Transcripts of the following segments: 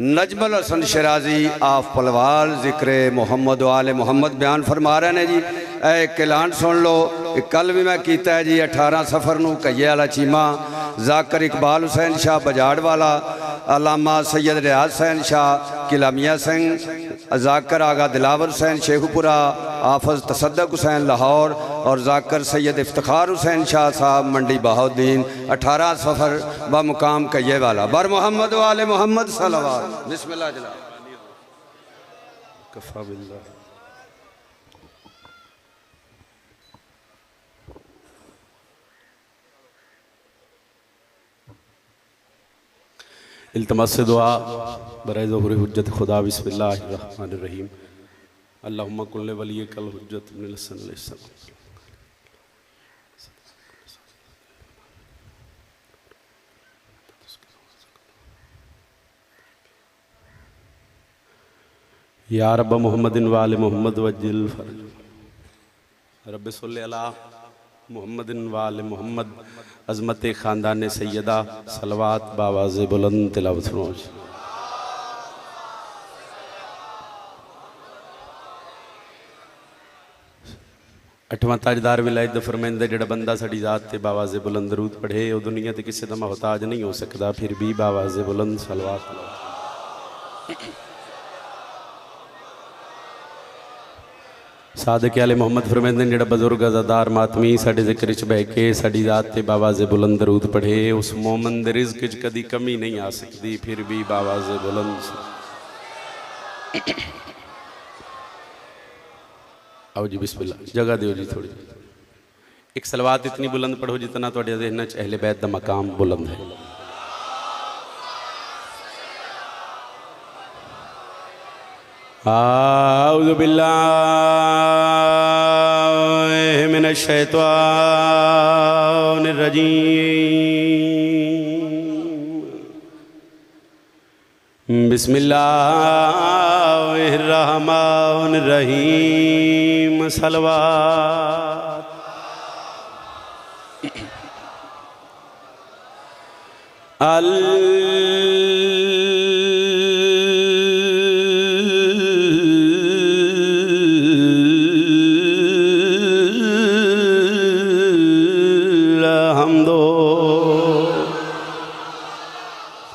Najmul Hasan शराजी of Palwal जिक्र मोहम्मद वाले मोहम्मद बयान फरमा रहे हैं जी। एक ऐलान सुन लो, कल भी मैं किया है जी। 18 सफ़र नूं कहिए वाला चीमा जाकर इकबाल हुसैन शाह बजाड़ वाला, अलामा सैयद रियाज हुसैन शाह किलामिया सिंह, जाकर आगा दिलावर हुसैन शेखुपुरा, हाफज तसद्दक हुसैन लाहौर और जाकर सैयद इफ्तिखार हुसैन शाह साहब मंडी बहाउद्दीन। 18 सफ़र ब मुकाम कहिए वाला बर मोहम्मद वाले मोहम्मद सलवात। बिस्मिल्लाह जनाब। कफ़ा बिल्लाह। इल्तमस से दुआ बराए ज़ुहूर हुज्जत खुदा। बिस्मिल्लाहिर्रहमानिर्रहीम। अल्लाहुम्मा कुल्ले वली कल हुज्जत इब्नुल हसन अलैहिस्सलाम। या रब्ब मोहम्मदिन वाले मोहम्मद वज्जिल फरज। रब्ब सल्ले अला मोहम्मदिन वाले मोहम्मद। अज़मत ख़ानदान सैयदा सलवात बावाज़ बुलंद तिलावत फरमाओ। अठवां ताजदार विलायत फरमाइंदा जिहड़ा बंदा साडी ज़ात ते बावाज़ बुलंद दरूद पढ़े वो दुनिया ते किसी दा मोहताज नहीं हो सकता। फिर भी बावाज़ बुलंद सलवात। सादिक आले मोहम्मद फरमाइंदे जिहड़ा बजुर्ग अज़ादार मातमी साडे ज़िक्र च बह के साडी ज़ात ते बावाज़ बुलंद दरूद पढ़े उस मोमन दे रिज़्क च कदी कमी नहीं आ सकती। फिर भी बावाज़ बुलंद। आओ जी बिस्मिल्लाह। जगह दो जी थोड़ी। एक सलवात इतनी बुलंद पढ़ो जितना तुहाडे ज़हन च अहले बैत दा मकाम बुलंद है। आऊज़ु बिल्लाहि मिनश शैतानिर रजीम। बिस्मिल्लाहिर रहमानिर रहीम। सलवात।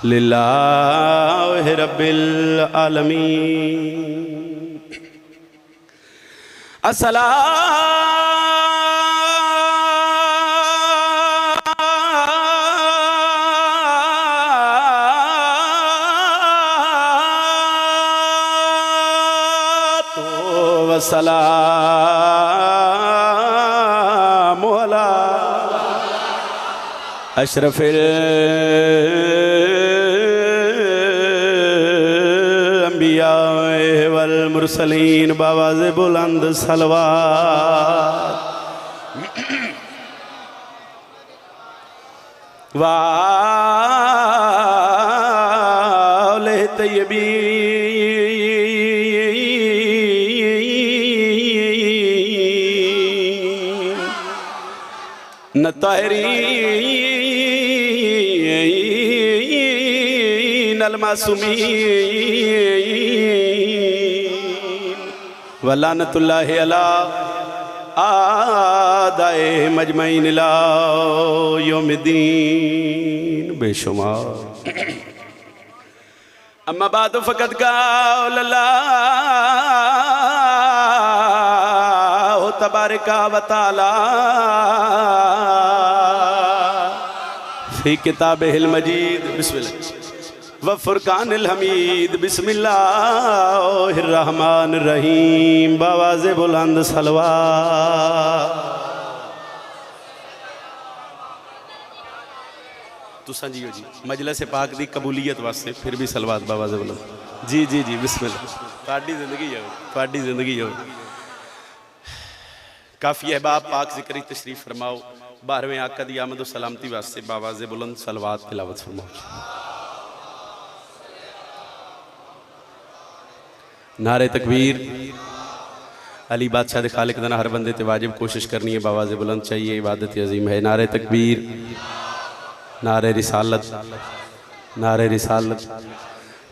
लिल्लाहि रब्बिल आलमीन। अस्सलातु वस्सलामु अला अशरफिल वल मुरसलीन। बावाज़ बुलंद सलवात। वाले तय्यबीन न ताहिरीन अल मासूमीन वलानतुल्लाहि अला आदाए मजमईन इला यौमिद्दीन। बेशुमार। अम्मा बाद फ़क़द क़ाल अल्लाहु तबारका व तआला फ़ी किताबिहिल मजीद बिस्मिल्लाह व फ़ुरक़ानिल हमीद। बिस्मिल्लाहिर रहमानिर रहीम। बावाज़ बुलंद सलवात। तुसां जियो जी मजलिस पाक दी कबूलियत वास्ते फिर भी सलवात बावाज़ बुलंद। जी जी जी बिस्मिल्लाह। तुहाडी ज़िंदगी हो, तुहाडी ज़िंदगी हो। काफ़ी अहबाब पाक ज़िक्र तशरीफ़ फरमाओ। 12वें आका दी आमद व सलामती वास्ते बावाज़ बुलंद सलवात तिलावत फरमाओ। नारे तकबीर। अली बादशाह दे खालिक दा हर बंदे ते वाजिब कोशिश करनी है बावाज़ बुलंद चाहिए। इबादत अजीम है। नारे तकबीर, नारे रिसालत, नारे रिसालत,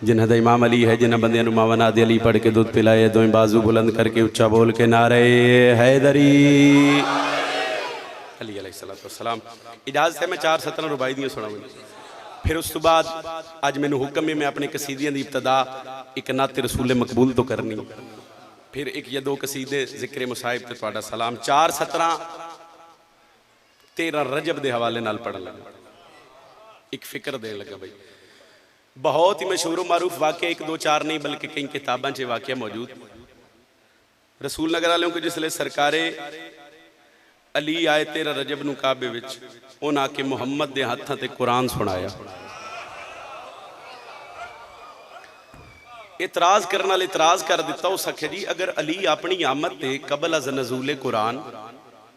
जिन्हां दा इमाम अली है, जिन्हां बंदियां नूं मावा नाद अली पढ़ के दुध पिलाए, दोवें बाजू बुलंद करके उच्चा बोल के नारे हैदरी अली अलैहिस्सलाम। इजाजत है मैं 4 सतरां रुबाई दियां सुणावांगा, फिर उस तो बाद अज मैनूं हुक्म है मैं अपने कसीदियां की इब्तदा एक नाते रसूल मकबूल तो करनी, फिर एक या 2 कसीदे जिक्र मुसाहिब ते तुहाडा सलाम। 4 सतरां 13 रजब के हवाले नाल पढ़न लगा, एक फिक्र देन लगा भाई। बहुत ही मशहूर मारूफ वाक़या, 1 2 4 नहीं बल्कि कई किताबों से वाक़या मौजूद। रसूल नगर वालों को जिसले सरकारे अली आए 13 रजब नूं काबे विच, उन्हां आके मुहम्मद दे हत्थां ते कुरान सुनाया। इतराज करने वाले इतराज कर दिता, उस आख्या जी अगर अली अपनी आमद ते कबल अज नजूले कुरान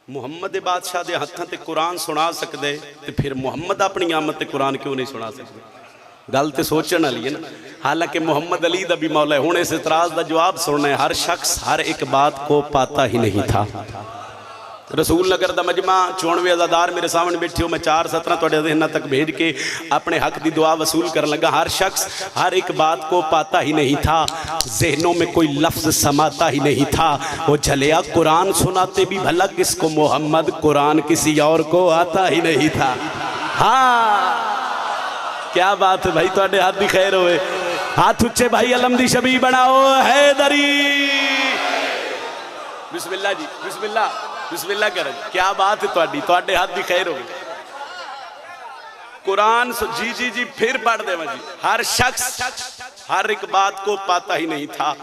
मुहम्मद दे बादशाह दे हत्थां ते कुरान सुना सकदे, ते फिर मुहम्मद अपनी आमद ते कुरान क्यों नहीं सुना सकते? गल तो सोचने वाली है ना। हालांकि मुहम्मद अली दा भी मौला है। हुण इस इतराज का जवाब सुनना है। हर शख्स हर एक बात को पाता ही नहीं था। रसूल नगर का मजमा 94 अज़ादार मेरे सामने बैठे हो, मैं 4 सतरां तुहाडे ज़हनां तक भेज के अपने हक की दुआ वसूल कर लगा। हर शख्स हर एक बात को पाता ही नहीं था, जहनों में कोई लफ्ज समाता ही नहीं था। वो झलिया कुरान सुनाते भी भला किसको, मोहम्मद कुरान किसी और को आता ही नहीं था। हाँ क्या बात है भाई, तुहाडे हाथ दी खैर होए। हाथ उच्चे भाई, अलम दी शबी बनाओ हैदरी। बिस्मिल्लाह जी, बिस्मिल्लाह बिस्मिल्लाह कर। क्या बात है तुहाडी, तुहाडे हाथ दी खैर होए। कुरान जी जी जी फिर पढ़ देवा जी। हर शख्स हर एक बात को पाता ही नहीं था,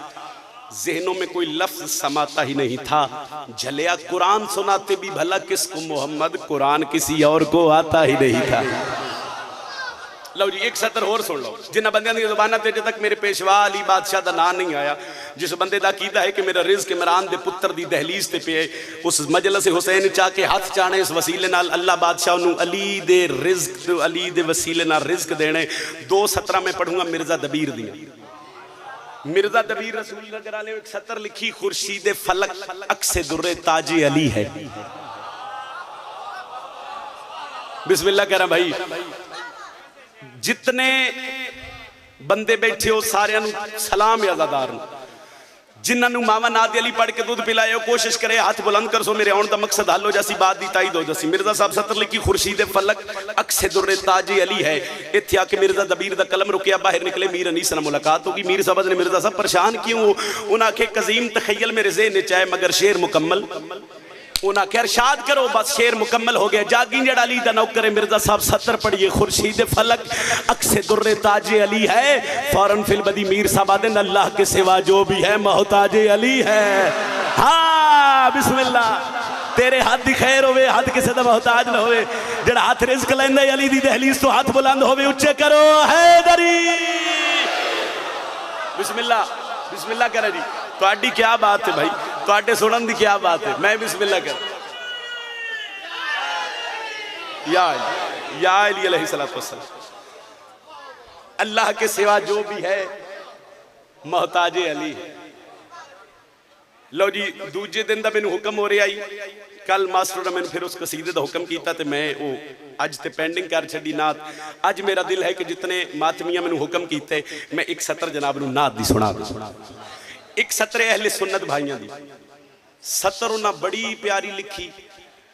जहनों में कोई लफ्ज समाता ही नहीं था। झलिया कुरान सुनाते भी भला किसको, मोहम्मद कुरान किसी और को आता ही नहीं था। लो जी एक सतर होर सुन लो। जिन्होंने बंदियां दी ज़ुबानां ते अजे तक मेरे पेशवा अली बादशाह का नाम नहीं आया, जिस बंदे का अकीदा है कि मेरा रिज़्क इमरान दे पुत्र दी दहलीज ते पे, उस मजलिस हुसैन चा के हथ चाने इस वसीले नाल अल्लाह बादशाह नूं अली दे रिज़्क अली दे वसीले नाल रिज़्क देने। 2 सतरां मैं पढ़ूंगा मिर्जा दबीर दी। मिर्जा दबीर रसूल नगर वाले एक सतर लिखी, खुर्शीद फलक अक्से दुर्रे ताजे अली है। बिस्मिल्लाह करा भाई। जितने बंदे बैठे हो सारियां नूं सलाम है अज़ादार नूं। जिन्होंने मावा नाद अली पढ़ के दूध पिलाए, कोशिश करे हाथ बुलंद कर सो, मेरे आने का मकसद हल हो जासी, बात की ताईद हो जासी। मिर्जा साहब सतर लिखी, खुर्शीद फलक अक्से दुर्रे ताजे अली है। इत्थे आके मिर्जा दबीर का कलम रुकिया, बाहर निकले, मीर अनीस नाल मुलाकात होगी। मीर साहब ने मिर्जा साहब परेशान क्यों? उन्हें आखे कजीम तखय्यल मेरे ज़हन च है मगर शेर मुकम्मल। उन्हें आख्या इरशाद करो, बस शेर मुकम्मल हो गया। जागी जड़ा अली दा नौकर है। मिर्जा साहब सतर पढ़िए, खुर्शीद फलक अक्से दुर्रे ताजे अली है। फौरन फिल बदी मीर साहब आदन अल्लाह के सिवा जो भी है मोहताजे अली है। हाँ बिस्मिल्लाह, तेरे हाथ दी खैर होवे, हाथ किसी दा मोहताज ना होवे। जड़ा हाथ रिज़्क लैंदा अली दी दहलीज तो हाथ बुलंद होवे, उच्चे करो हैदरी। बिस्मिल्लाह बिस्मिल्लाह करे जी। तुहाडी क्या बात है भाई, तुहाडे सुनन दी क्या बात है। मैं बिस्मिल्लाह कर। या अली अलैहिस्सलातु वस्सलाम, अल्लाह के सिवा जो भी है मोहताजे अली है। लो जी दूजे दिन का मैनू हुक्म हो रहा आई। कल मास्टर ने मैंने फिर उस कसीदे का हुक्म किया, तो मैं वो अज तो पेंडिंग कर छड़ी नात। अज मेरा दिल है कि जितने मातमिया मैंने हुक्म किए, मैं एक सतर जनाब नूं नात दी सुना दूं। एक सतरे अहले सुन्नत भाइयों की सतर उन्हें बड़ी प्यारी लिखी,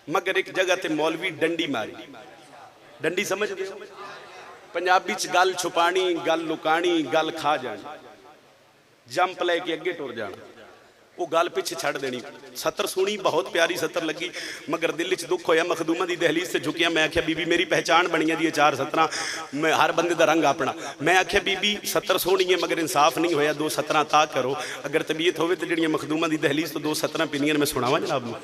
मगर एक जगह ते मौलवी डंडी मारी। डंडी समझ गए? पंजाबी च गल छुपानी, गल लुकानी, गल खा जानी, जंप लैके अगे टुर जाना, वो गल पिछे छड़ देनी। सतर सुनी, बहुत प्यारी सतर लगी, मगर दिल च दुख होया। मखदूमा की दहलीज से झुकिया। मैं आख्या बीबी मेरी पहचान बनी दी 4 सतरां, मैं हर बंदे का रंग अपना। मैं आख्या बीबी सतर सोहनी है मगर इंसाफ नहीं होया, 2 सतरां ता करो। अगर तबीयत हो तो जी मखदूमा की दहलीज तो 2 सतरां पिनियन मैं सुनावा जनाब नूं।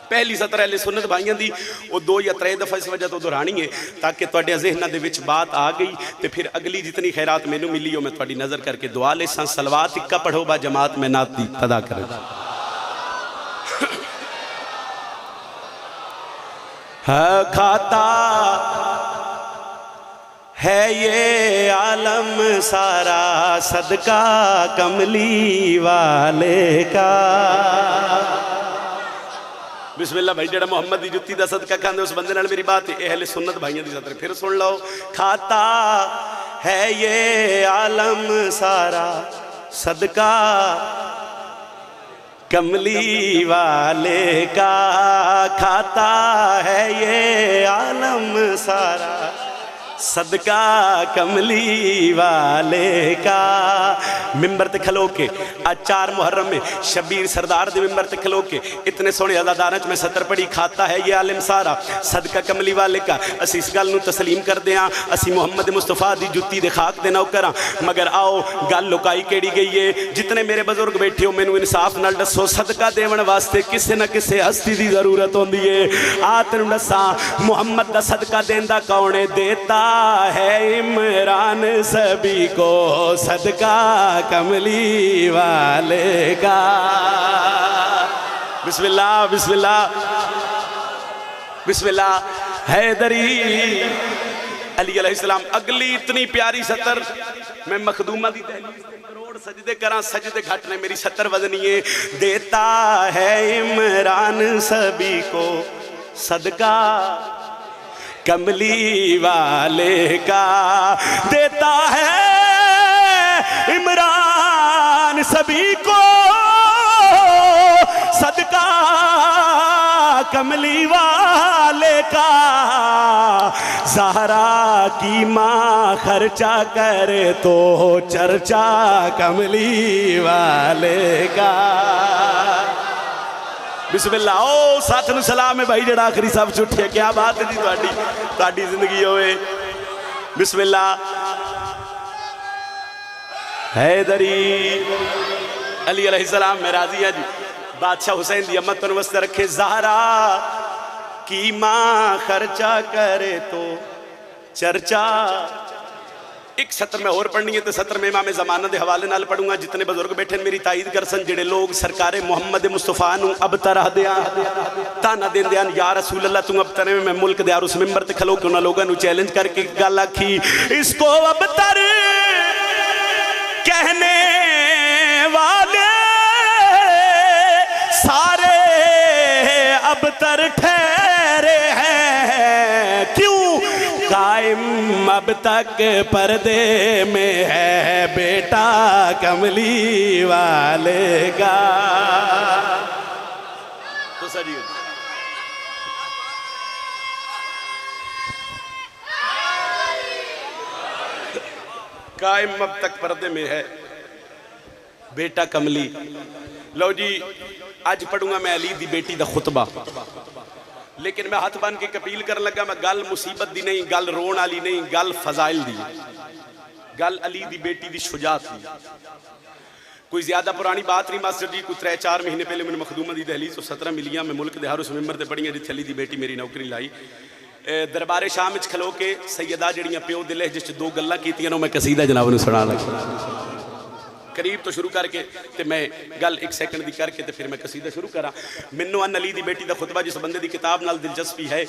पहली सतर अहले सुन्नत भाइयों की वो 2 या 3 दफ़ा इस वजह तो दोहरानी है ताकि तुहाडे ज़हनां दे विच बात आ गई। तो फिर अगली जितनी खैरात मैनू मिली हो मैं तुहाडी नज़र करके दुआ ले सा। सलवात इक्का पढ़ो बा जमात में नात दी अदा करें। खाता है ये आलम सारा सदका कमली वाले का। बिस्मिल्लाह भाई, जड़ा मुहम्मद की जुत्ती का सदका खाते उस बंदे नाल मेरी बात है। अहले सुन्नत भाइयों की सतर फिर सुन लो। खाता है ये आलम सारा, सदका कमली वाले का, खाता है ये आलम सारा, सदका कमली वाले का। मिंबर ते खलो के आज 4 मुहर्रम में शबीर सरदार दे मिंबर ते खलो के इतने सोहने अदादारां च मैं सतर पढ़ी, खाता है ये आलिम सारा, सदका कमली वाले का। असी इस गल नूं तस्लीम करदे हां, असी मुहम्मद मुस्तफा दी जुत्ती दे खाक दे नौकर हां। मगर आओ गल लुकाई केड़ी गई है, जितने मेरे बुजुर्ग बैठे हो मैनू इंसाफ नाल दसो, सदका देवन वास्ते किसे न किसे हस्ती दी जरूरत होंदी है। आ तैनूं दसां मुहम्मद दा सदका देंदा कौन है? देता है इमरान सभी को, सदका कमली वाले का। बिस्मिल्लाह बिस्मिल्लाह बिस्मिल्लाह। हैदरी अली अलैहिस्सलाम। अगली इतनी प्यारी सतर मैं मखदूमा दी दहलीज पे करोड़ सजदे करा, सजदे घट ने मेरी सतर वजनी है। देता है इमरान सभी को, सदका कमली वाले का। देता है इमरान सभी को, सदका कमली वाले का। ज़हरा की माँ खर्चा करे तो चर्चा कमली वाले का। बिस्मिल्लाह। ओ साथ नूं सलाम है भाई जड़ा आखिरी सब छुट्टिया, क्या बात है जी तुहाडी जिंदगी होवे। बिस्मिल्लाह। हैदरी अली अलैहिस्सलाम मैं राजी हां जी। बादशाह हुसैन दी अम्मत तुहानूं वास्ते रखे। ज़हरा की माँ खर्चा करे तो चर्चा। एक सत्र में और पढ़नी है तो सत्र में इमाम ज़माना के हवाले नाल पढ़ूंगा। जितने बुजुर्ग बैठे मेरी ताईद कर सन, जेड़े लोग सरकारे मुहम्मद मुस्तफा नूं अब तरह दिया ताना देंदे हैं, या रसूल अल्लाह तू अब तरह में मुल्क दे, और उस मिंबर ते खलो के उन्होंने लोगों चैलेंज करके गल आखी, इसको अब तर कहने वाले सारे अब तर ठहरे हैं। क्यों? कायम अब तक पर्दे में है बेटा कमली वाले का। तो सर कायम अब तक पर्दे में है बेटा कमली। लो जी आज पढ़ूंगा मैं अली दी बेटी दा खुतबा, लेकिन मैं हाथ बन के अपील कर लगा, मैं गल मुसीबत दी नहीं, गल रोन वाली नहीं, गल फजाइल दी, गल अली दी बेटी दी शुजात दी। कोई ज्यादा पुरानी बात नहीं मास्टर जी। कोई 3-4 महीने पहले मैंने मखदूमा दी दहलीज 17 मिलियां मैं मुल्क दे हर उस मिंबर ते पढ़ियां जिथे अली दी बेटी मेरी नौकरी लाई। दरबारे शाम च खलो के सैयदा जड़ियां प्यो दिले जिस 2 गल्लां कीतियां मैं कसीदा जनाब नूं सुना लगा। करीब तो शुरू करके ते मैं गल 1 सेकंड दी करके ते फिर मैं कसीदा शुरू करा। मैनू अन अली दी बेटी दा खुतबा, जिस बंदे दी किताब नाल दिलचस्पी है,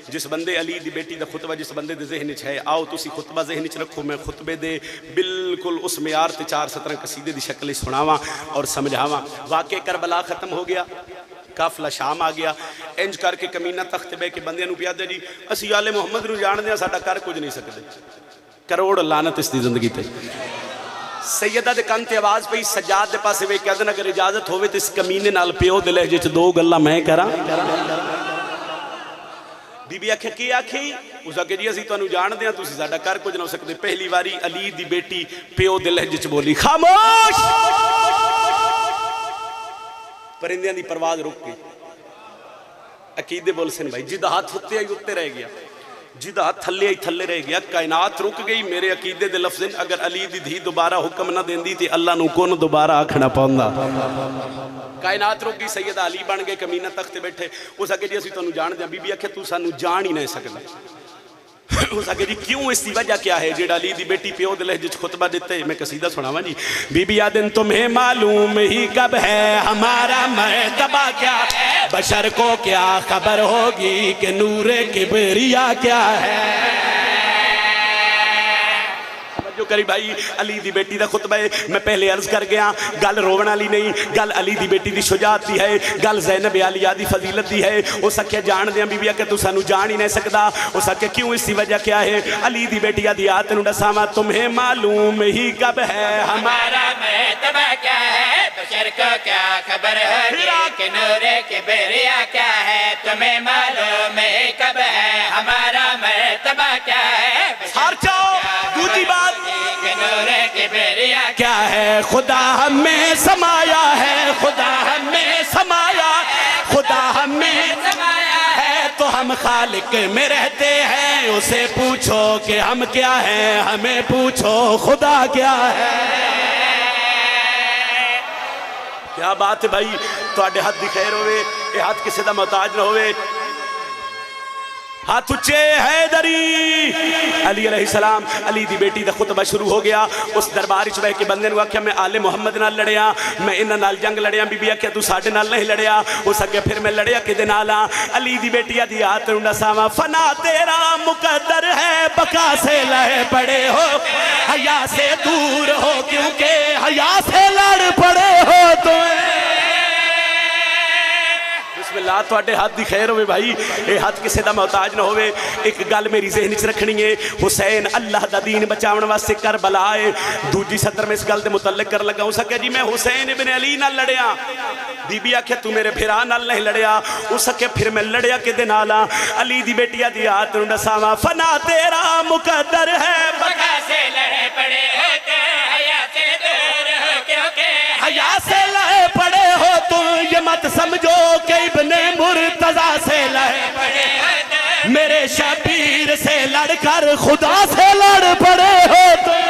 जिस बंदे अली दी बेटी दा खुतबा जिस बंदे दे जहन च है, आओ तुसी खुतबा जहन च रखो। मैं खुतबे दे बिल्कुल उस म्यार ते 4 सतरां कसीदे दी शक्ल सुनावा और समझावा। वाकई करबला खत्म हो गया, काफला शाम आ गया। इंज करके कमीना तख्त बह के बंदियां नूं पियादे जी असी आले मुहम्मद नूं जाणदे हां, साडा कर कुछ नहीं सकदे। करोड़ लानत इसकी जिंदगी ते। सैयदा दे कन ते आवाज पई, सज्जाद दे पासे वे कहदन अगर इजाजत होवे तो इस कमीने नाल प्यो दे लहजे च 2 गल्लां मैं करा। बीबी आखे की आखी? उस आखे जी असीं तुहानूं जाणदे हां, तुसीं साडा कर कुछ ना हो सकदे। पहली बारी अली दी बेटी प्यो दे लहजे च बोली, खामोश। परिंदियां दी परवाज रुक गई। अकीदे बोल सन भाई, जिदा हाथ उत्ते आई उत्ते रह गया, जिदा हाथ थले आई थले रह गया। कायनात रुक गई। मेरे अकीदे दे लफ्ज़ अगर अली दी धी दोबारा हुक्म ना देंदी ते अल्लाह नूं कोन दोबारा आखना पाउंदा। कायनात रुक गई। सैयदा अली बन गए, कमीना तख्त बैठे। उस आगे जी असीं तुहानूं जाणदे हां। बीबी आखे तू सानूं जान ही नहीं सकदा। उस आगे जी क्यों, इसकी वजह क्या है? जेड़ा अली दी बेटी प्यो दे लहजे च खुतबा देते मैं कसीदा सुनावा जी। बीबी आदन तुम्हें मालूम ही कब है हमारा मर्तबा क्या है, बशर को क्या खबर होगी कि नूरे किबरिया क्या है। तवज्जो करी भाई, अली दी बेटी दा खुतबा है। मैं पहले अर्ज कर गया, गल रोवन वाली नहीं, गल अली दी बेटी दी शुजाअत दी है, गल ज़ैनब आलिया दी फजीलत दी है। उस आख्या जान दिया बीबिया कि तू सानू जान ही नहीं सकता। उस आख्या क्यों, इसकी वजह क्या है? अली दी बेटी दी आयत नूं दसावां, तुम्हें मालूम ही कब है हमारा मर्तबा क्या है, बशर को क्या खबर होगी कि नूरे के बेरिया क्या है, तुम्हें मालूम ही कब है हमारा मर्तबा क्या है। हार जाओ। दूसरी बात, नूरे के बेरिया क्या है? खुदा हमें समाया है, खुदा हमें समाया, खुदा हमें समाया है तो हम खालिक में रहते हैं। उसे पूछो कि हम क्या हैं, हमें पूछो खुदा क्या है। क्या बात है भाई, तुहाडे हाथ दी खैर होवे, ये हाथ किसी दा मोहताज ना होवे। हाथ उच्चे हैदरी। अली अलैहिस्सलाम, अली दी बेटी दा खुतबा शुरू हो गया। उस दरबार च रह के बंदे नूं आख्या, मैं आले मुहम्मद नाल लड़िया, मैं इन्हां नाल जंग लड़िया। बीबी आख्या तू साडे नाल नहीं लड़िया। उस अगे फिर मैं लड़िया किदे नाल आ? अली दी बेटी दी आयत नूं दसावां, फना तेरा मुकद्दर है, बका से लहे पड़े हो, हया से दूर हो, क्योंकि हया से लड़ पड़े हो तुम। बिस्मिल्लाह, तुहाडे हाथ दी खैर होवे भाई, ये हाथ किसी दा मोहताज ना होवे। एक गल मेरी ज़हन च रखनी है, हुसैन अल्लाह दा दीन बचावन वास्ते करबला है। दूजी सतर में इस गल दे मुतल्लिक कर लगा। हो सके जी मैं हुसैन इब्न अली नाल लड़िया। बीबी आखे तू मेरे फिरा नाल नहीं लड़िया। उस सके फिर मैं लड़िया किदे नाल आ? अली दी बेटिया दी आयत नूं दसावां, फना तेरा मुकद्दर है, बका से लड़े पड़े होते, हया से दूर हो, क्योंकि हया से लहे पड़े हो तुम। ये मत समझो कि इब्ने मुर्तजा से लहे पड़े होते, मेरे शबीर से लड़कर खुदा से लड़ पड़े हो तुम।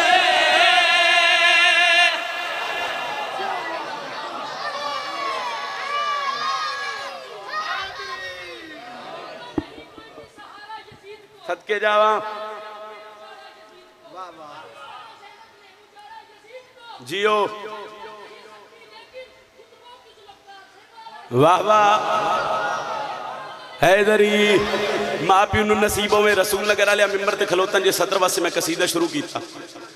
सदके जावा जियो, वाह वाह। हैदरी माँ प्यू नूं नसीब होवे, रसूल नगर वाले मिंबर ते खलोतन जे सतर वास्ते मैं कसीदा शुरू किया।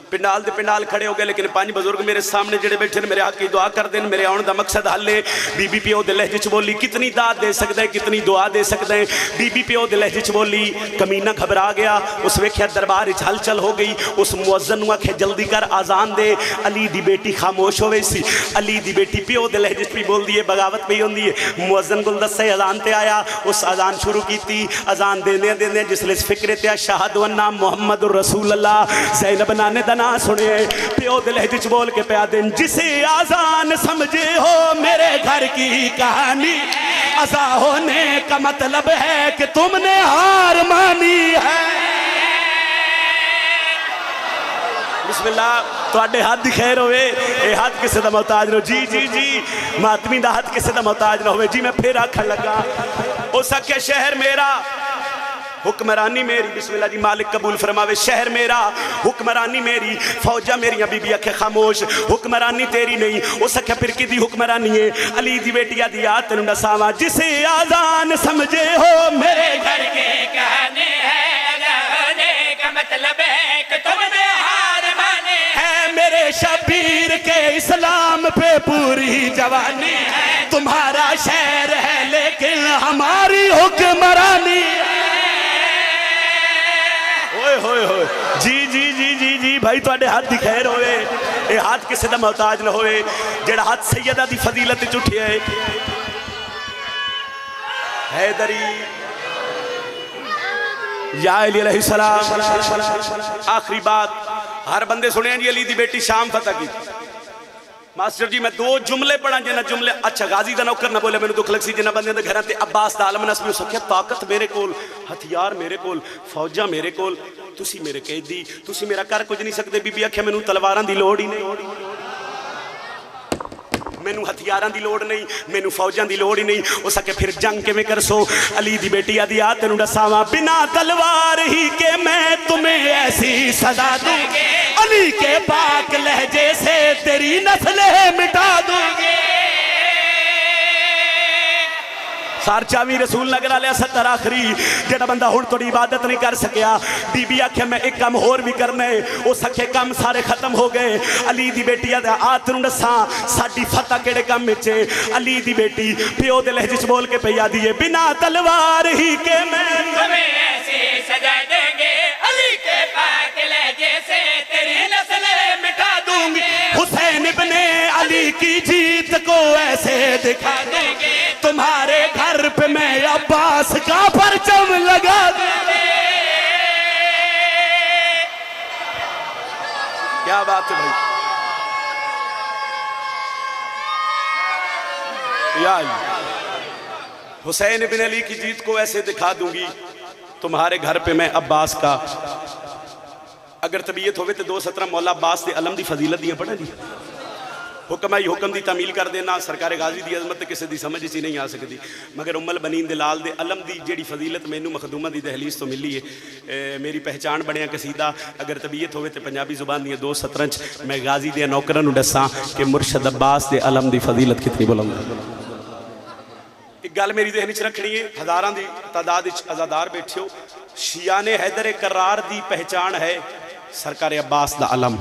पिंडाल दे पिंडाल खड़े हो गए, लेकिन पांच बुजुर्ग मेरे सामने जेड़े बैठे ने मेरे हक की दुआ कर देन। मेरे आने का मकसद हल है। बीबी प्यो दे लहजे च बोली, कितनी दाद दे सकते हैं, कितनी दुआ दे सकते हैं। बीबी प्यो दे लहजे च बोली, कमीना घबरा गया। उस वेख्या दरबार च हलचल हो गई। उस मुअज्जिन नूं आखे जल्दी कर आजान दे। अली दी बेटी खामोश होवे सी। अली दी बेटी प्यो दे लहजे च भी बोलदी है, बगावत पई होंदी है। मुअज्जिन कोल दस्से अजान ते आया, उस अजान शुरू की। अजान देंदे देंदे जिसले फिक्रे ते शहादु अन्ना मुहम्मदुर रसूल अल्लाह, ज़ैनब नाने दा नाम सुने, प्यो दे लहजे च बोल के प्या दिन, जिसे आजान समझे हो मेरे घर की कहानी, अज़ा होने का मतलब है कि तुमने हार मानी है। बिस्मिल्लाह, तुहाडे हाथ दी खैर होवे, ये हाथ किसी दा मोहताज ना। जी जी जी, मातमी दा हाथ किसी दा मोहताज ना होवे। जी मैं फिर आखन लगा, हो सके शहर मेरा हुक्मरानी मेरी, बिस्मिल्लाह जी, मालिक कबूल फरमावे। शहर मेरा हुक्मरानी मेरी, फौजा मेरिया। बीबी आखे खामोश, हुक्मरानी तेरी नहीं। हो सके फिर किदी हुक्मरानी है? अली दी बेटिया दी आयत नूं दसावां, जिसे आजान समझे हो मेरे घर के कहने हैं, अदा होने का मतलब है कि तुमने हार माने है। मेरे शबीर के इस्लाम पे पूरी जवानी है। तुम्हारा शहर है लेकिन हमारी हुक्मरानी है। ओए होए होए, जी जी जी जी जी भाई, तुहाडे हाथ दी खैर होवे। ये हाथ किसी दा मोहताज ना होवे, जेड़ा हाथ सैयदा दी फजीलत च उठिया है। हैदरी या अली अलैहिस्सलाम। आखिरी बात, हर बंदे सुने जी अली दी बेटी शाम फतह की। मास्टर जी मैं दो जुमले पढ़ा, जिन्हें जुमले अच्छा गाजी का नौकर ना बोले, मैंने दुख लग सी जिन्हें बंदे के घर से अब्बास दा आलम नस्बी सख्या, ताकत मेरे कोल, हथियार मेरे कोल, फौजा मेरे कोल, तुसी मेरे कैदी, तुसी मेरा कर कुछ नहीं सकते। बीबी आख्या मैनू तलवारां दी लोड़ ही नहीं, मैनू हथियारां दी लोड़ नहीं, मैनू फौजां दी लोड़ ही नहीं। हो सके फिर जंग किवें करसो? अली दी बेटी आदि आत नूं दसावां, बिना तलवार ही के मैं तुम्हें ऐसी सजा दूंगी, अली के पाक लहजे से तेरी नस्लें मिटा दूंगी। खर्चा भी रसूल नगर वाले 70 आखिरी जेड़ा बंदा हुण थोड़ी इबादत नहीं कर सकिया बीबी आख्या मैं एक काम होर भी करना है उस आखे काम सारे खत्म हो गए अली दी बेटी आत नूं दसां साडी फतह किहड़े काम विच अली दी बेटी प्यो दे लहजे च बोल के पई आदी है बिना तलवार ही के मैं तुम्हें ऐसे सजा देंगे अली के पाक लहजे से तेरी नस्ल मिटा दूंगी हुसैन इब्ने अली की जीत को ऐसे दिखा देंगे तुम्हारे घर पे मैं अब्बास का परचम लगा दूंगी। क्या बात है भाई या हुसैन इब्न अली की जीत को ऐसे दिखा दूंगी तुम्हारे घर पे मैं अब्बास का अगर तबीयत होवे तो 2:17 मौला अब्बास के अलम की फजीलत दियां पढ़ा जी हुक्म आई हुक्म की तामील कर देना सरकार गाजी की अजमत किसी की समझ च नहीं आ सकती मगर उम्मल बनीन दे लाल दे अलम की जी फजीलत मैनू मखदूमा की दहलीज तो मिली है मेरी पहचान बनया कसीदा अगर तबीयत होवे तो पंजाबी जुबान दी 2:17 मैं गाजी दे नौकरां नूं दसां कि मुर्शद अब्बास के अलम की फजीलत कितनी बुलंद है। एक गल मेरी जहन च रखनी है हज़ारां की तादाद आज़ादार बैठे हो शिया ने हैदर करार की पहचान है सरकार अब्बास का अलम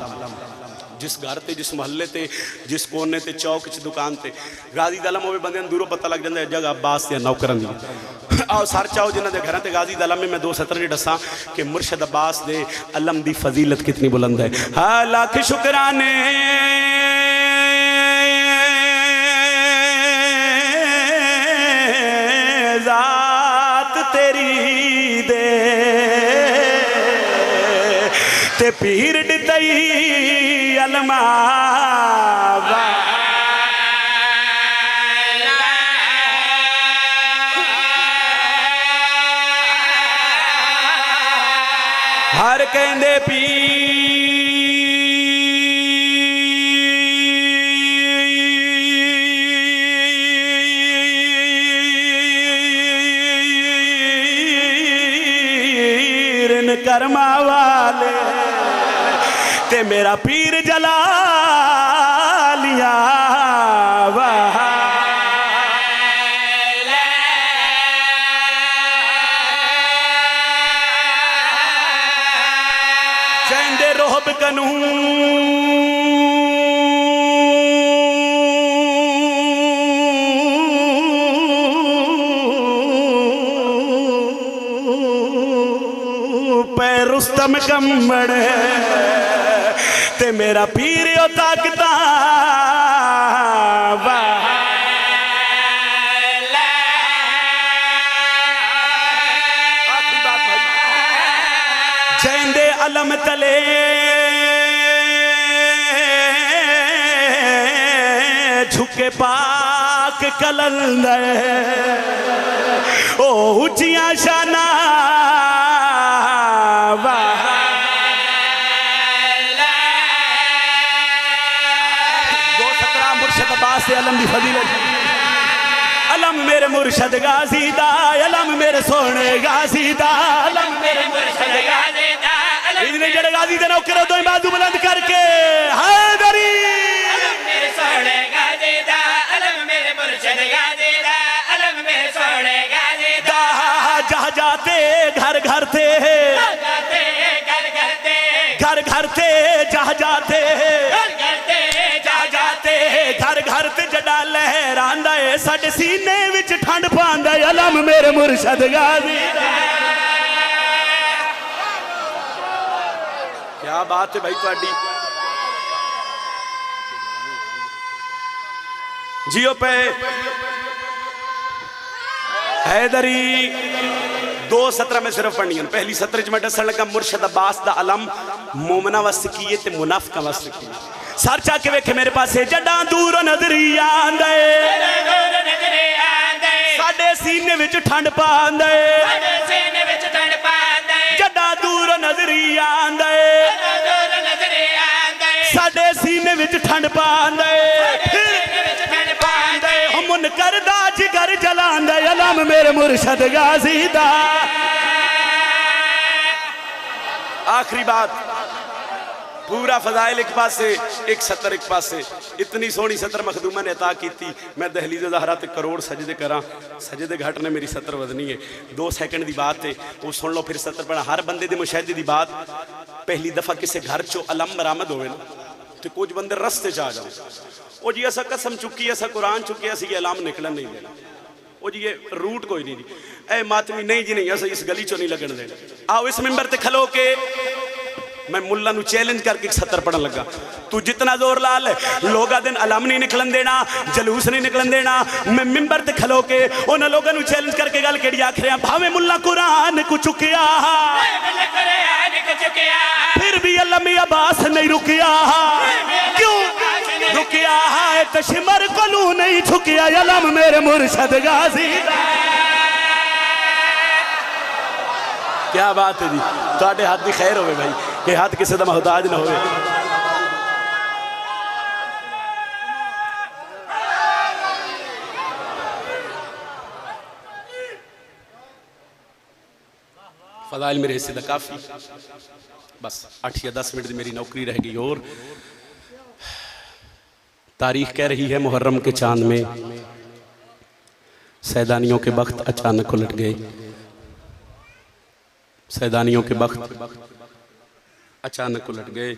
जिस घर ते जिस महल्ले ते जिस कोने ते चौक च दुकान ते गाजी दा अलम होवे बंदे नूं दूरों पता लग जाता है जगह अब्बास के नौकरां दी आओ सर चाहो जिन्होंने घर से गाजी दा अलम में मैं 2:17 दसा कि मुर्शद अब्बास दे अलम की फजीलत कितनी बुलंद है। हाँ लाख शुक्राने जात तेरी दे ते पीर दई अलमा हर कहंदे पीर करमा वाले ते मेरा पीर जला लिया वाह जैंदे रोहब कनू पे रुस्तम कम्बड़ ते मेरा पीर ओ ताकता वाह आखिरी बात भाई जैंदे अलम तले झुके पाक कलंदर ओ ऊंचियां शाना वाह मुर्शद अब्बास से अलम की फजीलत अलम मेरे मुर्शद गाजी दा अलम मेरे सोने गाजी दा अलम मेरे मुर्शद गाजी दा इतने जड़े गाजी दे नौकर दो बाजू बुलंद करके हैदरी अलम मेरे सोने गाजी दा अलम मेरे मुर्शद गाजी दा अलम मेरे सोने गाजी दा जहाँ जाते घर घर थे घर घर थे जहाँ जाते घर घर ते जड़ा लहरांदा है साडे सीने विच ठंड पांदा है अलम मेरे मुर्शद गाजी क्या बात है भाई तुहाडी जियो पे हैदरी 2:17 में सिर्फ पढ़नी है पहली 17 में दसन लगा मुर्शद अब्बास दा अलम मोमना वास्ते की है ते मुनाफिका वास्ते की है सर चा के वेखे मेरे पास जड़ा दूर नजरी आंदे साडे सीने विच ठंड पांदे जड़ा दूर नजरी आंदे साडे सीने विच ठंड पांदे हम करदा जिगर जलांदे अलम मेरे मुर्शद गाजी दा। आखिरी बात पूरा फजाइल एक पासे, एक सतर एक पासे। इतनी सोहनी सतर मखदूमा ने अता की। मैं दहलीज़ ज़हरा ते करोड़ सजदे करा, सजदे घट ने मेरी सतर वधनी है। 2 सेकंड की बात है, वो सुन लो फिर सतर पढ़ा। हर बंदे के मुशाहिदे की बात, पहली दफ़ा किसी घर चो अलम बरामद होवे ना तो कुछ बंदे रस्ते च आ जाओ। वो जी असा कसम चुकी, असा कुरान चुके, असी ये अलम निकलन नहीं देना। वो जी ये रूट कोई नहीं जी, ए मातमी नहीं जी नहीं, अस इस गली चो नहीं लगन देना। आओ इस मिंबर ते खलो के मैं मुल्ला नू चैलेंज करके 70 पढ़न लगा। तू जितना जोर ला ले, लोगा दिन अलम नहीं निकलन देना, जलूस नहीं निकलन देना। मैं मिंबर ते खलो के उन्हें लोगों नू चैलेंज करके गल केड़ी आखरे हैं, भावे मुल्ला कुरान को चुकिया फिर भी अलमी अब्बास नहीं रुकिया। क्यों रुकिया है तशमर कोलू नहीं झुकिया, अलम मेरे मुर्शद गाजी। क्या बात है जी, तुहाडे हाथ की खैर होवे भाई, ये हाथ किसी का मोहताज ना होवे। फजाइल मेरे हिस्से का काफ़ी, बस 8 या 10 मिनट की मेरी नौकरी रह गई। और तारीख कह रही है मुहर्रम के चांद में सैदानियों के वक्त अचानक उलट गए। सैदानियों के वक्त अचानक उलट गए।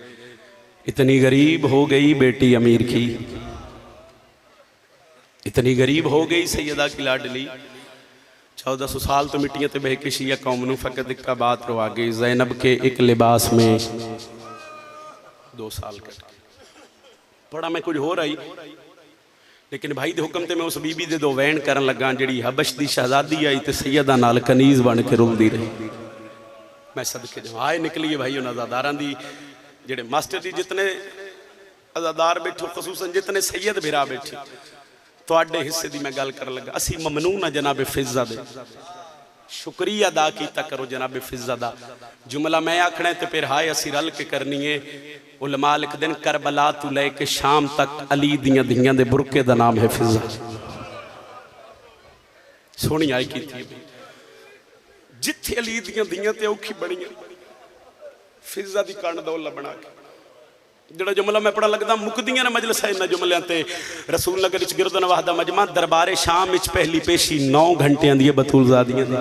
इतनी गरीब हो गई बेटी अमीर की, इतनी गरीब हो गई सैयदा की लाडली। 1400 साल तो मिट्टियां ते बह के शिया कौम नू फकत इक्का बात रो आ गई। ज़ैनब के एक लिबास में 2 साल कट गए। थोड़ा मैं कुछ हो रही, लेकिन भाई दे हुक्म ते मैं उस बीबी दे 2 वैन करन लगा जिहड़ी हबश दी शहजादी आई ते सैयदा नाल कनीज़ बन के रुलदी रही। मैं सदके जावां आए निकली है भाई उन्होंने अजादारां दी, जिहड़े मास्टर जी जितने अजादार बैठो, खसूसन जितने सैयद बिरा बैठे, तुहाडे हिस्से की मैं गल कर लगा। असी ममनून आ जनाबे फिज़ा दे, शुक्रिया अदा किया करो जनाबे फिज़ा दा। जुमला मैं आखना है तो फिर हाय असी रल के करनी है। उलमा लिख दिन करबला तू लैके शाम तक अली दियां धियां दे बुरके दा नाम है फिज़ा। सोहनी आई की जिथे अली दियां धियां ते औखी बनियां फिज़ा दी कंड दौला बना के। जिहड़ा जुमला मैं पढ़ा लगदा मुकदियां ने मजलिस है इन्हां जुमलियां ते। रसूल नगर विच गिरद नवाह दा मजमा दरबारे शाम विच पहली पेशी 9 घंटियां दी बतूल ज़ादियां दी।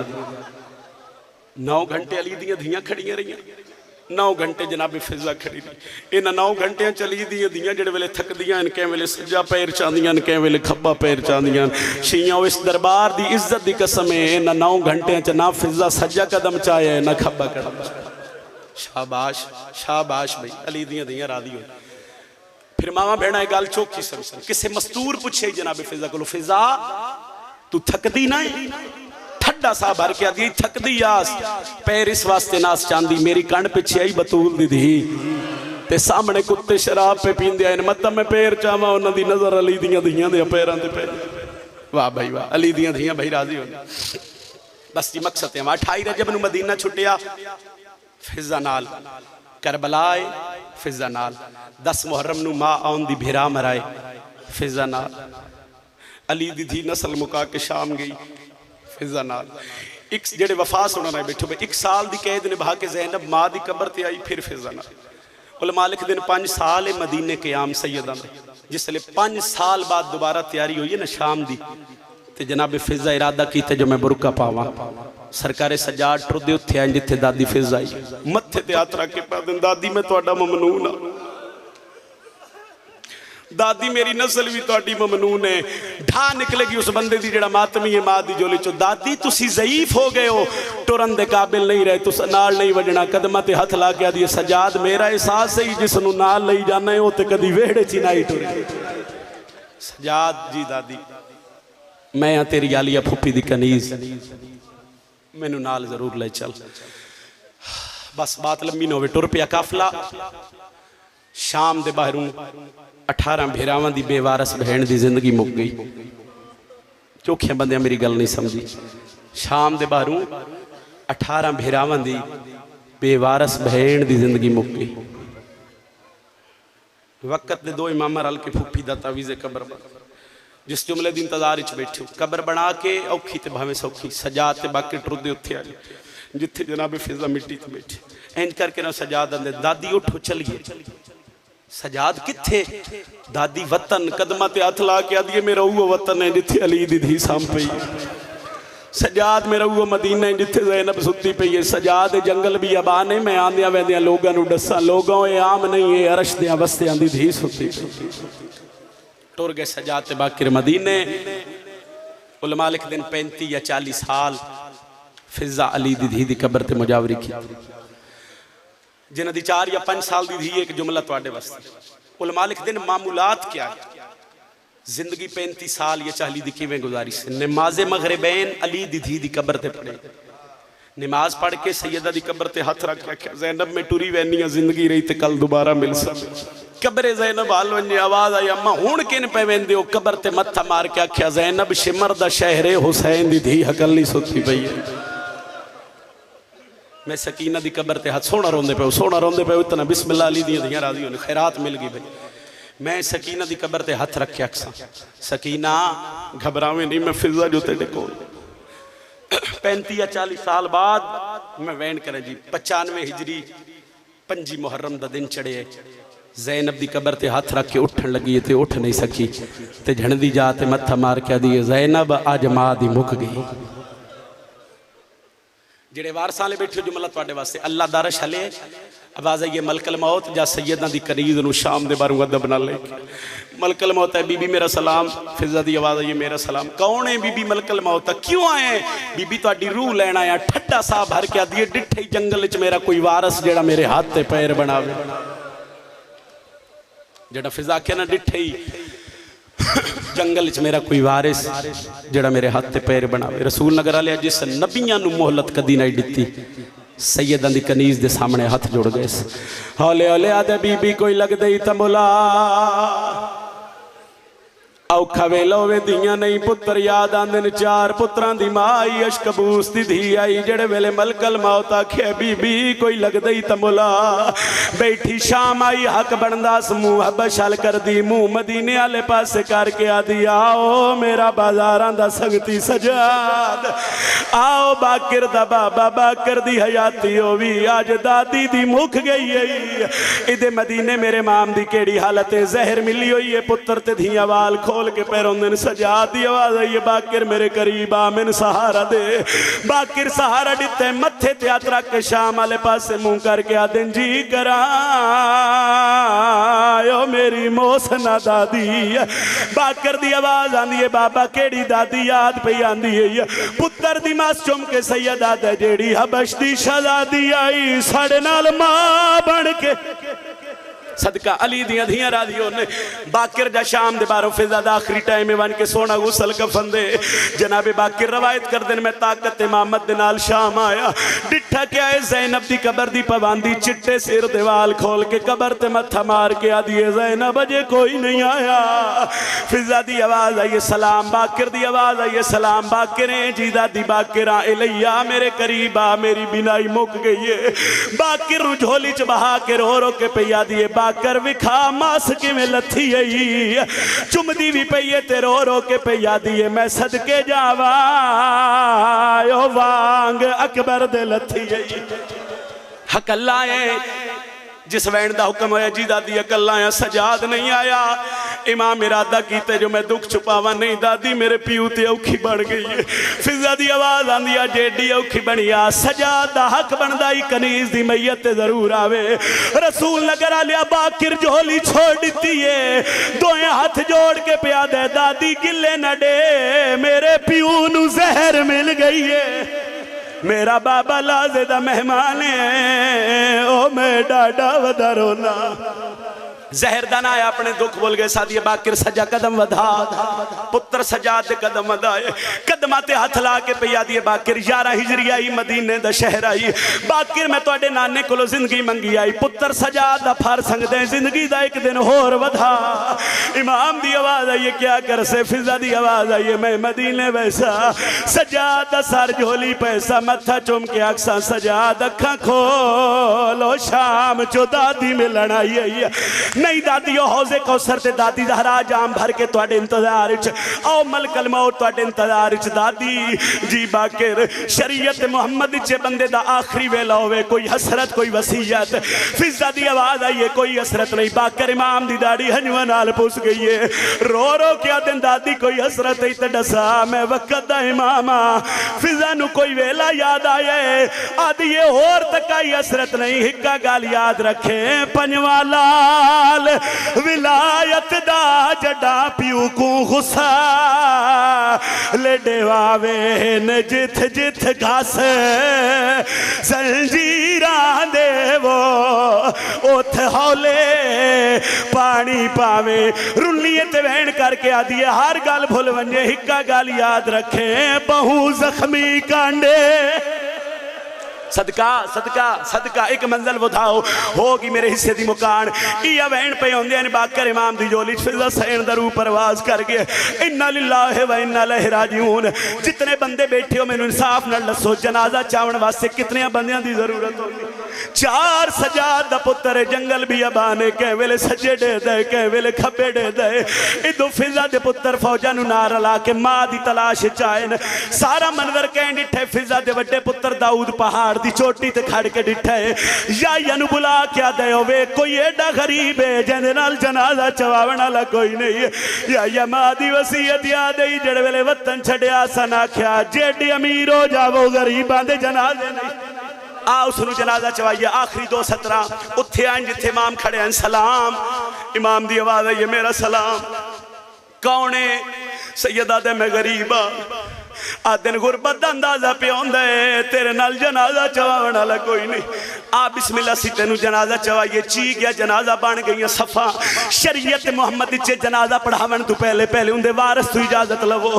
9 घंटे अली दियां धियां खड़ियां रहियां, 9 घंटे जनाबे फिज़ा खड़ी रही। इन्हां 9 घंटियां चली दियां धियां जिहड़े वेले थकदियां इन कै वेले सज्जा पैर चांदियां कै वेले खब्बा पैर चांदियां। शियां इस दरबार दी इज्जत दी कसम है इन्हां 9 घंटियां च ना फिज़ा सज्जा कदम चाया ना खब्बा कदम। शाबाश शाबाश भाई, अली दियां धियां राजी हो। फिर मावा भेड़ा गल चौकी समझ। किसी मस्तूर पूछे जनाबे फिज़ा को, फिज़ा तू थकदी ना? ठंडा सा भर के आदि थकदी आस पैर इस वास्ते नास चांदी मेरी कंड पिछे आई बतूल दी धी ते सामने कुत्ते शराब पे पींदे आए मतलब मैं पैर चावा उन्हां दी नजर अली दियां धियां दे पैरां ते पै। वाह भाई वाह, अली दियां धियां भाई राजी हो। बस जी मकसद है 28 रजब नूं मदीना छुटिया फिज़ा नाल, करबला आए फिज़ा नाल, 10 मुहर्रम नूं मां आउन दी भिरा मराए फिज़ा नाल, अली दी धी नस्ल मुका के शाम गई फिज़ा नाल। एक जेड़े वफास होना बैठो 1 साल दी कैद निभा के ज़ैनब मां दी कब्र ते आई फिर फिज़ा नाल। उलमा लिख दिन 5 साल मदीने के आम सैयदा में जिसले 5 साल बाद दोबारा तैयारी हुई है ना शाम दी ते जनाबे फिज़ा इरादा किया जो मैं बुरका पावा। सरकारे सजाद टुरदे उत्थे आए जिथे दादी फिज़ा आई मत्थे ते हाथ रख के पा दिन दादी मैं तुहाडा ममनून हाँ, दादी मेरी नस्ल भी तुहाडी ममनून है। ढा निकलेगी उस बंदे दी जेड़ा मातमी है मां दी जोली चो। दादी तुसी ज़ईफ हो गए हो, टुरन दे काबिल नहीं रहे, तुस नाल नहीं वजना। कदमां ते हथ ला के आदी सजाद मेरा एहसास है जिसनू नाल लई जाना है वो ते कदी वेहड़े च ना ही टुरे। सजाद जी दादी मैं हाँ तेरी आलिया फुप्पी दी कनीज, मैनू नाल जरूर ले चल। बस बात लंबी ना होवे, टुर पिया काफला। शाम दे बाहरों 18 भेरावां दी बेवारस बहन दी जिंदगी मुक गई। चोखिया बंदियां मेरी गल नहीं समझी। शाम दे बाहरों 18 भेरावां दी बेवारस बहन दी जिंदगी मुक गई। वक्त दे 2 इमामा रल के फुप्पी दा तावीज़े कब्र जिस जुमले दी इंतजार च बैठे कब्र बना के औखी ते भावें सौखी सजा ते बाकी टुरदे उत्थे आ जिथे जनाबे फिज़ा मिट्टी ते बैठे। इंज करके ना सजाद आंदे दादी उठो चलिए। सजाद किथे? दादी वतन कदमां ते हथ ला के आदि मेरा वो वतन है जिथे अली दी धी साम पई। सजाद मेरा वो मदीना है जिथे ज़ैनब सुती पई है। सजाद जंगल भी आबान है, मैं आंदिया वैंदिया लोगों नूं दस्सां लोगों ये आम नहीं है अरश दियां वस्तियां दी धी सुती पई। टुर गए सजाद ते बाकिर मदीने। उलमा लिख दिन 35 या 40 साल फिजा अली दी धी दी कबर ते मुजावरी की। जिन्हां दी 4 या 5 साल दी धी एक जुमला तुहाडे वास्ते। उलमा लिख दिन मामूलात क्या है, जिंदगी 35 साल या 40 दी किवें गुजारी से। नमाज़े मगरिबैन अली दी धी दी कबर ते पढ़े। नमाज पढ़ के सैयदा दी कबर ते हाथ रख के आख्या ज़ैनब में टुरी वैनिया जिंदगी रही ते कल दोबारा मिल सके। कबरे ज़ैनब हाल वंजे आवाज आई अम्मा हुण किन पे वेंदे हो? कबर ते मत्था मार के आख्या ज़ैनब शिमर दा शहरे हुसैन दी धी हकली सुती पई है। मैं सकीना दी कबर ते हाथ सोना रोंदे पे सोना रोंदे पे इतना बिस्मिल्लाह अली दी दियां राजी होने खैरात मिल गई भाई। मैं सकीना दी कबर ते हाथ रख के आखसा सकीना घबरावे नहीं, मैं फिजा जो तेरे को 35 या 40 साल बाद मैं वैन करे जी 95 हिजरी 5 मुहर्रम दा दिन चढ़े। ज़ैनब दी कबर ते हाथ रख के उठन लगी ते उठ नहीं सकी ते झड़दी जा ते मत्था मार के आदी ज़ैनब अज मां दी मुक गई। जेड़े वारसां वाले बैठे जुमला तुहाडे वास्ते। अल्लाह दा अर्श हले आवाज़ आई मलकल मौत जा सैयदा दी कनीज़ नूं शाम दे बारू अदब नाल लेके मलकल मौत है बीबी मेरा सलाम। फिजा दी आवाज़ आई मेरा सलाम। कौन है बीबी मलकल मौत? क्यों आए? बीबी तुहाडी रूह लैण आया। ठड्डा सा भर के आदी डिठे जंगल च मेरा कोई वारस जेड़ा मेरे हाथ ते पैर बनावे। जेड़ा फिजा आख्या ना डिठे जंगल च मेरा कोई वारिस जेड़ा मेरे हाथ ते पैर बनावे। रसूल नगर वाले जिस नबियां नूं मोहलत कदी नहीं दिती सैयदां दी कनीज़ दे सामने हाथ जुड़ गए। हौले हौले आदे बीबी कोई लगदे ही तमुला औखा वेलो वे दियां नहीं पुत्र याद आंदे ने। 4 पुत्रां दी मां आई अशकबूस दी धी आई। जेड़े वेले मलकल मौत आखे बीबी कोई लगदे ही तमुला बैठी शाम आई हक बनदा समूह हबशल कर दी मुंह मदीने आले पासे करके आदी आओ मेरा बाजारां दा संगती सजाद आओ बाकिर दा बाबा बाकर दी हयाती होवी अज दादी दी मुख गई है। इदे मदीने मेरे माम दी केड़ी हालत है? जहर मिली हुई है पुत्र ते धियां वाल खोल के पैरों दिन सजाद दी आवाज आई बाकिर मेरे करीब आ मैंने सहारा दे। बाकिर सहारा दिते मथे ते हाथ रख के शाम वाले पासे मुंह करके आदन जी करा मेरी मोसना दादी। बाकर दी आवाज आंदी है बाबा केड़ी दादी याद पई आंदी है पुत्र दी मास चुम के सैयदा दा जेड़ी हबश दी शहजादी आई साडे नाल मां बन के सदका अली दियां धियां राजी होने। बाकिर जा शाम दे बारों फिजा दा आखिरी टाइम में बन के सोना गुसल कफन दे जनाबे बाकिर रवायत कर देन मैं ताकत इमामत दे नाल शाम आया डिठा के आए ज़ैनब दी कबर दी पवांदी चिट्टे सिर दीवाल खोल के कबर ते मत्था मार के आदी ज़ैनब अजे कोई नहीं आया। फिजा दी आवाज आई सलाम बाकिर दी आवाज आई सलाम बाकिरे जी दादी बाकिरा इलैया मेरे करीब आ मेरी बिनाई मुक गई है। बाकिर झोली च बहा के रो के पैया दिए बाकर विखा मास किवें लथी आई चुमदी भी पई है ते रो के पैया दिए मैं सदके जावा ओ वांग अकबर दे लथी आई। हकल्ला है जिस वैन का हुक्म होया जी दादी अकल आया सजाद नहीं आया। इमाम इरादा कीते जो मैं दुख छुपावा नहीं दादी मेरे प्यू ते औखी बन गई है। फिजा दी आवाज आंदी आ जेडी औखी बनी आ सजाद दा हक बनदा ही कनीज दी मैयत ते जरूर आवे। रसूल नगर आलिया बाकिर झोली छोड़ दी है दोए हाथ जोड़ के पिया दे दादी गिले न डे मेरे प्यू नू जहर मिल गई है। मेरा बाबा लाजे दा मेहमान है ओ मैं डाडा वदा रोना। जहरदाना आया अपने दुख बोल गए सादिया बाकिर सजा कदम वधा पुत्र सजाद कदम वधाए कदमा ते हाथ ला के पिया दिए बाकिर 11 हिजरी आई मदीने दा शहर आई। बाकिर मैं तुहाडे नाने कोलों जिंदगी मंगी आई पुत्र सजाद दा फर संगदे जिंदगी दा एक दिन होर वधा इमाम दी आवाज आई है क्या कर से फिजा दी आवाज आई है मैं मदीने वैसा सजाद सर झोली पैसा मत्था चुम के अक्सा सजाद अखा खोलो शाम चो दादी मिलन आई है नहीं दादी हौजे कौसर ते दादी जहरा जाम भर के तुहाडे इंतजार च आओ मलकल मौत तुहाडे इंतजार च दादी जी बाकिर शरीयत मुहम्मद च बंदे दा आखिरी वेला होवे कोई हसरत कोई वसीयत फिजा दी आवाज आई है कोई हसरत नहीं बाकर इमाम दी दाढ़ी हंजुआ नाल पुस गई है रो रो क्या दिन दादी कोई हसरत ही तो दसा मैं वक्त दा इमामा फिजा नु कोई वेला याद आया आदि ये होर तकाई हसरत नहीं हिक्का गाल याद रखे पंजवा लाल विलायत दा जडा पियू को गुस्सा लेडे वावे न जिथ जिथ घास जंजीरा दे वो उथ हौले पानी पावे रुलिए ते वहन करके आदि हर गल भुल वंजे हिक्का गल याद रखे बहु जख्मी कांडे सदका सदका सदका एक मंजिल बुधाओ होगी मेरे हिस्से दी मुकान इया वहन पे होंदे ने बाकर इमाम दी जोली फिजा सैन दरू परवाज कर गए इन्ना लिल्लाहि व इन्ना इलैहि राजिऊन जितने बंदे बैठे हो मैनू इंसाफ नाल दसो जनाजा चावण वास्ते कितने बंदियां दी जरूरत होगी चार सजाद दा पुत्र जंगल भी अबाने कह वेले सज्जे डे दे कह वेले खब्बे डे दे इदो फिजा दे पुत्र फौजा नु नार ला के मां दी तलाश चायन सारा मनवर कह डिठे फिजा दे बड़े पुत्र दाऊद पहाड़ दी चोटी ते खड़ के डिठे या नु बुला क्या दे होवे कोई एडा गरीब है जिंदे नाल जनाजा चवावण वाला कोई नहीं या मां दी वसीयत याद आई जड़े वेले वतन छड़या सन आख्या जेडी अमीर हो जावो गरीबां दे जनाजे नहीं आ उसनु जनाजा चवाइए आखिरी दो सतरा उत्थे आए जिथे इमाम खड़े हैं सलाम इमाम दी आवाज आई मेरा सलाम कौन है सैयदा दे मैं गरीबा आ दिन गुरबत का अंदाजा पे आंदा है तेरे नाल जनाजा चवावण वाला कोई नहीं आ बिस्मिल्लाह सी तेनू जनाजा चवाइए ची गया जनाजा बन गई सफा शरीयत मुहम्मद च जनाजा पढ़ावन तू पहले पहले उनके वारस तू इजाजत लवो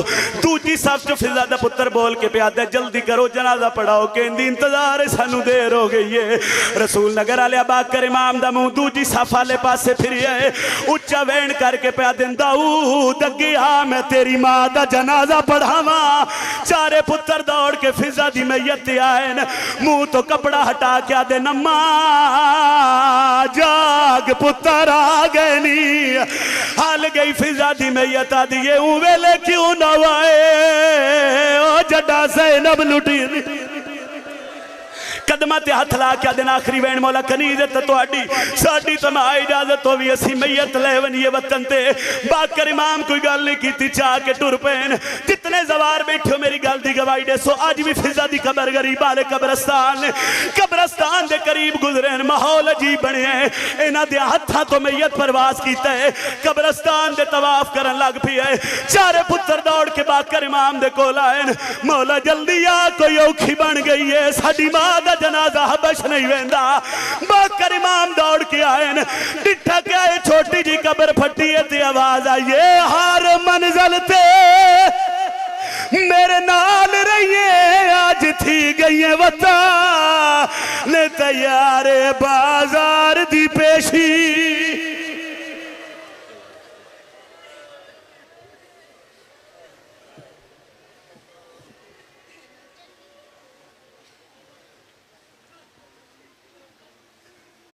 दूजी सब चो फिजा दा पुत्र बोल के पे आदा जल्दी करो जनाजा पढ़ाओ कहंदी इंतजार है सानू देर हो गई है रसूल नगर आले बाकर इमाम दा मुंह दूजी साफ वाले पासे फिरिया है उच्चा वहन करके पे आदे दाऊद अगे आ मैं तेरी मां दा जनाजा पढ़ावा चारे पुत्र दौड़ के फिजा दी मैयत आए मुंह तो कपड़ा हटा के आदे नम्मा जाग पुत्र आ गए नी हाल गई फिजा दी मैयत आदि ये वेले क्यों न आए ओ जड्डा ज़ैनब लुटी कदमा ते हथ ला के दिन आखिरी वैन मौला कनीजत तुहाडी साडी तमा इजाजत हो भी असी मैयत ले वनिए वतन ते बाकर इमाम कोई गल नहीं कीती चाह के टुर पैन जितने जवार बैठे हो मेरी गल दी गवाही दे सो अज भी फिजा दी कबर गरीब वाले कब्रस्तान दे करीब गुजरे माहौल अजीब बने इन्हां दे हत्थां तो मैयत परवास कीता है कब्रस्तान दे तवाफ करन लग पई है चारे पुत्र दौड़ के बाकर इमाम दे कोल आए मौला जल्दी आ कोई औखी बन गई है साडी मां दा जनाजा हबश नहीं वेंदा बाकर इमाम दौड़ के आए डिठा के आए छोटी जी कबर फटी है ते आवाज आई है हर मंजिल ते मेरे नाल रहिए आज थी गई है वता ने तैयारे बाजार दी पेशी